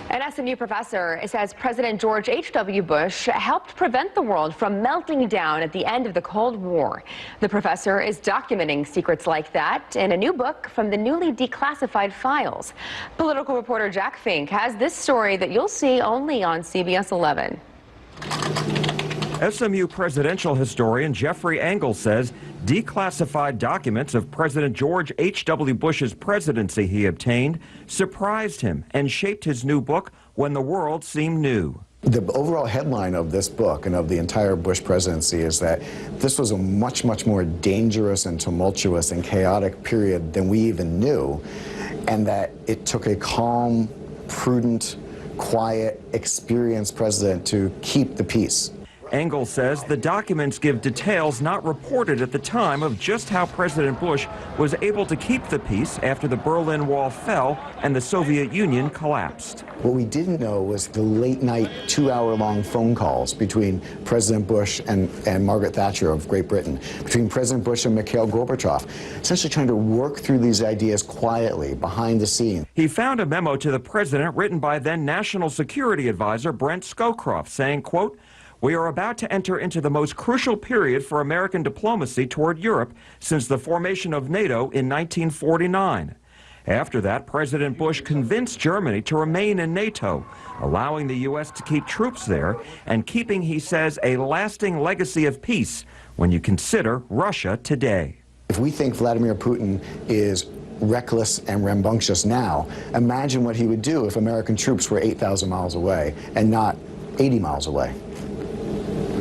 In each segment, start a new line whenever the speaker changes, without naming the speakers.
An SMU professor says President George H.W. Bush helped prevent the world from melting down at the end of the Cold War. The professor is documenting secrets like that in a new book from the newly declassified files. Political reporter Jack Fink has this story that you'll see only on CBS 11.
SMU presidential historian Jeffrey Engel says declassified documents of President George H.W. Bush's presidency he obtained surprised him and shaped his new book, When the World Seemed New.
The overall headline of this book and of the entire Bush presidency is that this was a much more dangerous and tumultuous and chaotic period than we even knew, and that it took a calm, prudent, quiet, experienced president to keep the peace.
Engel says the documents give details not reported at the time of just how President Bush was able to keep the peace after the Berlin Wall fell and the Soviet Union collapsed.
What we didn't know was the late-night, 2-hour-long phone calls between President Bush and Margaret Thatcher of Great Britain, between President Bush and Mikhail Gorbachev, essentially trying to work through these ideas quietly, behind the scenes.
He found a memo to the president written by then National Security Advisor Brent Scowcroft saying, quote, "We are about to enter into the most crucial period for American diplomacy toward Europe since the formation of NATO in 1949. After that, President Bush convinced Germany to remain in NATO, allowing the U.S. to keep troops there and keeping, he says, a lasting legacy of peace when you consider Russia today."
If we think Vladimir Putin is reckless and rambunctious now, imagine what he would do if American troops were 8,000 miles away and not 80 miles away.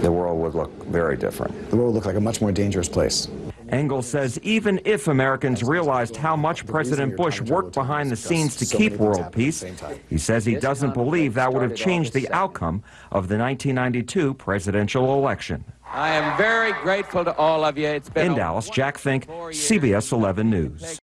The world would look very different.
The world would look like a much more dangerous place.
Engel says even if Americans realized how much President Bush worked behind the scenes to keep world peace, he says he doesn't believe that would have changed the outcome of the 1992 presidential election.
I am very grateful to all of you. It's been
in Dallas, Jack Fink, CBS 11 News.